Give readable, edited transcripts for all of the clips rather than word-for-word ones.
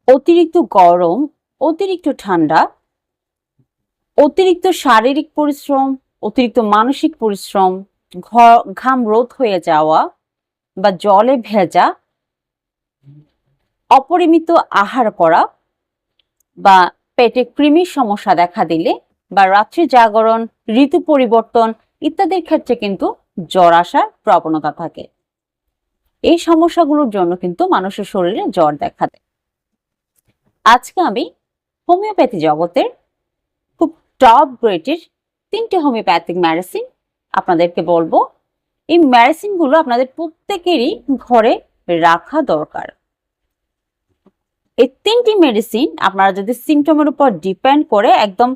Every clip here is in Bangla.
অতিরিক্ত গরম, অতিরিক্ত ঠান্ডা, অতিরিক্ত শারীরিক পরিশ্রম, অতিরিক্ত মানসিক পরিশ্রম, ঘাম রোধ হয়ে যাওয়া বা জলে ভেজা, অপরিমিত আহার করা বা পেটে কৃমির সমস্যা দেখা দিলে বা রাত্রি জাগরণ, ঋতু পরিবর্তন ইত্যাদির ক্ষেত্রে কিন্তু জ্বর আসার প্রবণতা থাকে। এই সমস্যাগুলোর জন্য কিন্তু মানুষের শরীরে জ্বর দেখা দেয়। আজকে আমি হোমিওপ্যাথি জগতের খুব টপ গ্রেডের 3টে হোমিওপ্যাথিক মেডিসিন আপনাদেরকে বলবো। এই মেডিসিনগুলো আপনাদের প্রত্যেকেরই ঘরে রাখা দরকার। এই 3টি মেডিসিন আপনারা যদি সিমটমের উপর ডিপেন্ড করে একদম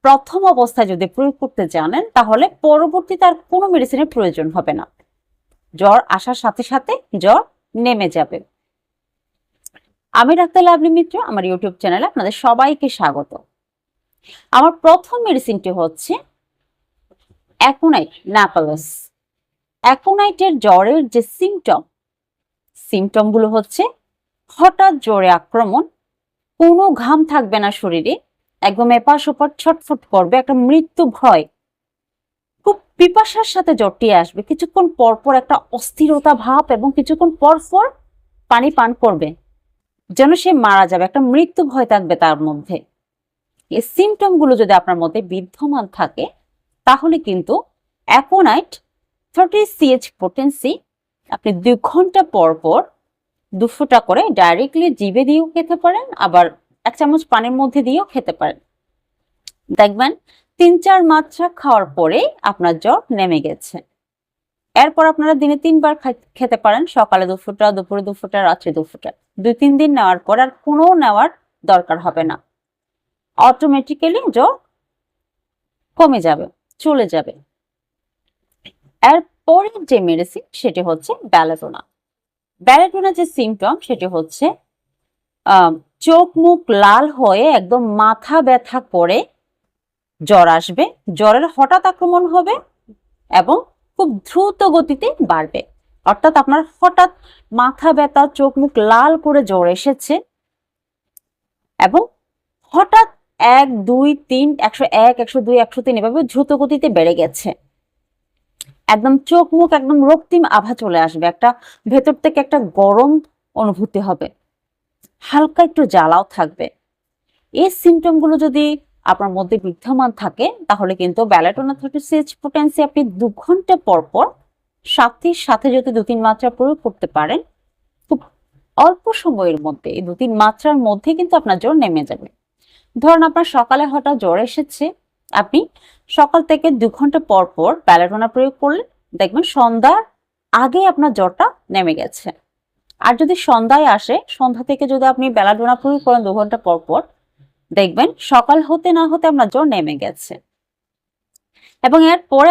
প্রথম অবস্থায় যদি প্রয়োগ করতে জানেন, তাহলে পরবর্তীতে আর কোনো মেডিসিনের প্রয়োজন হবে না। জ্বর আসার সাথে সাথে জ্বর নেমে যাবে। আমি ডাক্তার লাভলী মিত্র, আমার ইউটিউব চ্যানেলে আপনাদের সবাইকে স্বাগত। আমার প্রথম মেডিসিনটি হচ্ছে অ্যাকোনাইট ন্যাপালাস। অ্যাকোনাইটের জ্বরের যে সিমটমগুলো হচ্ছে হঠাৎ জ্বরে আক্রমণ, কোনো ঘাম থাকবে না শরীরে, একদম এপাশ ওপাশ ছটফট করবে, একটা মৃত্যু ভয়, খুব পিপাসার সাথে জ্বরটি আসবে, কিছুক্ষণ পরপর একটা অস্থিরতা ভাব এবং কিছুক্ষণ পরপর পানি পান করবে যেন সে মারা যাবে, একটা মৃত্যু ভয় থাকবে তার মধ্যে। এই সিমটমগুলো যদি আপনার মধ্যে বিদ্যমান থাকে তাহলে কিন্তু অ্যাকোনাইট 30 CH পোটেন্সি আপনি 2 ঘন্টা পর পর 2 ফোঁটা করে ডাইরেক্টলি জিভে দিয়েও খেতে পারেন, আবার 1 চামচ পানির মধ্যে দিয়েও খেতে পারেন। দেখবেন 3-4 মাত্রা খাওয়ার পরে আপনার জ্বর নেমে গেছে। এরপর আপনারা দিনে 3 বার খেতে পারেন, সকালে 2 ফোঁটা, দুপুরে 2 ফোঁটা, রাত্রে 2 ফোঁটা। 2-3 দিন নেওয়ার পর আর কোনো নেওয়ার দরকার হবে না, অটোমেটিক্যালি জ্বর কমে যাবে, চলে যাবে। এরপরের যে মেডিসিন সেটি হচ্ছে ব্যালেডোনা। ব্যালেডোনা যে সিমটম সেটি হচ্ছে চোখ মুখ লাল হয়ে একদম মাথা ব্যথা করে জ্বর আসবে, জ্বরের হঠাৎ আক্রমণ হবে এবং খুব দ্রুত গতিতে বাড়বে। অর্থাৎ আপনার হঠাৎ মাথা ব্যথা, চোখ মুখ লাল করে জ্বর এসেছে এবং হঠাৎ 1, 2, 3, 101, 102, 103 এভাবে দ্রুত গতিতে বেড়ে গেছে। একদম চোখ মুখ একদম রক্তিম আভা চলে আসবে, একটা ভেতর থেকে একটা গরম অনুভূতি হবে, হালকা একটু জ্বালাও থাকবে। এই সিমটমগুলো যদি আপনার মধ্যে বিদ্যমান থাকে তাহলে কিন্তু ব্যালেডোনা 30 CH পোটেন্সি আপনি 2 ঘন্টা পর পর সাথে সাথে যদি 2-3 মাত্রা প্রয়োগ করতে পারেন, খুব অল্প সময়ের মধ্যে এই 2-3 মাত্রার মধ্যে কিন্তু আপনার জ্বর নেমে যাবে। ধরুন আপনার সকালে হঠাৎ জ্বর এসেছে, আপনি সকাল থেকে 2 ঘন্টা পর পর ব্যালেডোনা প্রয়োগ করলে দেখবেন সন্ধ্যার আগে আপনার জ্বরটা নেমে গেছে। আর যদি সন্ধ্যায় আসে, সন্ধ্যা থেকে যদি আপনি ব্যালেডোনা প্রয়োগ করেন 2 ঘন্টা পর পর, দেখবেন সকাল হতে না হতে আপনার জ্বর নেমে গেছে। এবং এরপরে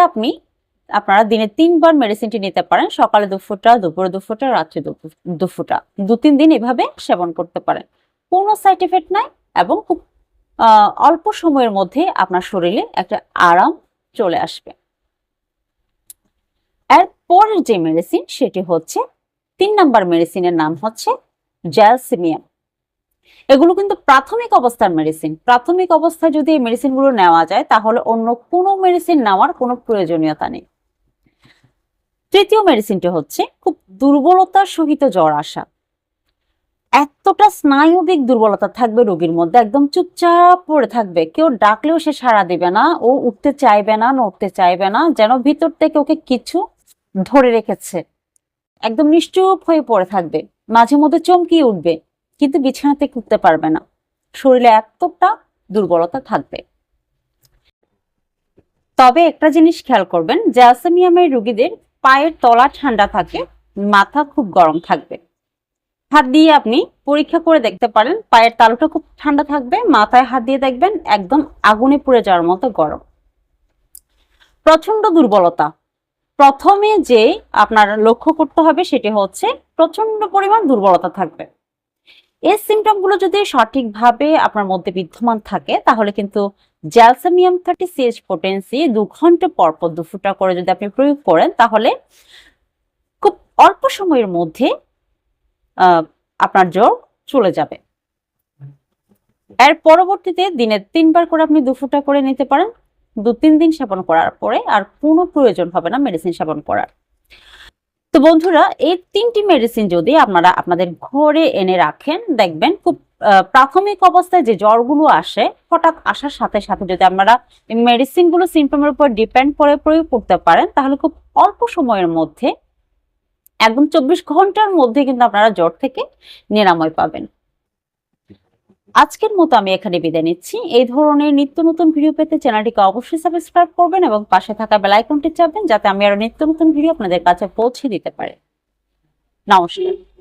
আপনারা দিনে 3 বার মেডিসিনটি নিতে পারেন, সকালে 2 ফোঁটা, দুপুরে 2 ফোঁটা, রাত্রে 2 ফোঁটা, 2-3 দিন এভাবে সেবন করতে পারেন। কোনো সাইড এফেক্ট নাই এবং খুব অল্প সময়ের মধ্যে আপনার শরীরে একটা আরাম চলে আসবে। এরপরের যে মেডিসিন সেটি হচ্ছে 3 নাম্বার মেডিসিনের নাম হচ্ছে জ্যালসিমিয়াম। এগুলো কিন্তু প্রাথমিক অবস্থার মেডিসিন। প্রাথমিক অবস্থায় যদি এই মেডিসিনগুলো নেওয়া যায় তাহলে অন্য কোনো মেডিসিন নেওয়ার কোনো প্রয়োজনীয়তা নেই। তৃতীয় মেডিসিনটি হচ্ছে খুব দুর্বলতার সহিত জ্বর আসা, এতটা স্নায়বিক দুর্বলতা থাকবে রোগীর মধ্যে, একদম চুপচাপ পড়ে থাকবে, কেউ ডাকলেও সে সাড়া দিবে না, ও উঠতে চাইবে না, নড়তে চাইবে না, যেন ভিতর থেকে ওকে কিছু ধরে রেখেছে, একদম নিশ্চুপ হয়ে পড়ে থাকবে, মাঝে মধ্যে চমকিয়ে উঠবে কিন্তু বিছানা থেকে উঠতে পারবে না, শরীরে এতটা দুর্বলতা থাকবে। তবে একটা জিনিস খেয়াল করবেন, জ্যালসিমিয়ামের রোগীদের পায়ের তলা ঠান্ডা থাকে, মাথা খুব গরম থাকবে। হাত দিয়ে আপনি পরীক্ষা করে দেখতে পারেন, পায়ের তালুটা খুব ঠান্ডা থাকবে, মাথায় হাত দিয়ে দেখবেন একদম আগুনে পুড়ে যাওয়ার মতো গরম। প্রচন্ড দুর্বলতা, প্রথমে যে আপনার লক্ষ্য করতে হবে সেটি হচ্ছে প্রচন্ড পরিমাণ দুর্বলতা থাকবে। এই সিমটমগুলো যদি সঠিকভাবে আপনার মধ্যে বিদ্যমান থাকে তাহলে কিন্তু জ্যালসিমিয়াম 30 CH পোটেন্সি 2 ঘন্টা পর পর 2 ফোঁটা করে যদি আপনি প্রয়োগ করেন তাহলে খুব অল্প সময়ের মধ্যে আপনার জ্বর চলে যাবে। এর পরবর্তীতে দিনে 3 বার করে আপনি 2 ফোঁটা করে নিতে পারেন। 2-3 দিন সেবন করার পরে আর কোনো প্রয়োজন হবে না মেডিসিন সেবন করার। তো বন্ধুরা, এই 3টি মেডিসিন যদি আপনারা আপনাদের ঘরে এনে রাখেন, দেখবেন খুব প্রাথমিক অবস্থায় যে জ্বরগুলো আসে, হঠাৎ আসার সাথে সাথে যদি আপনারা এই মেডিসিনগুলো সিম্পটমের উপর ডিপেন্ড করে প্রয়োগ করতে পারেন, তাহলে খুব অল্প সময়ের মধ্যে, একদম 24 ঘন্টার মধ্যে কিন্তু আপনারা জ্বর থেকে নিরাময় পাবেন। আজকের মতো আমি এখানে বিদায় নিচ্ছি। এই ধরনের নিত্য নতুন ভিডিও পেতে চ্যানেলটিকে অবশ্যই সাবস্ক্রাইব করবেন এবং পাশে থাকা বেল আইকনটি চাপবেন, যাতে আমি আরো নিত্য নতুন ভিডিও আপনাদের কাছে পৌঁছে দিতে পারি। নমস্কার।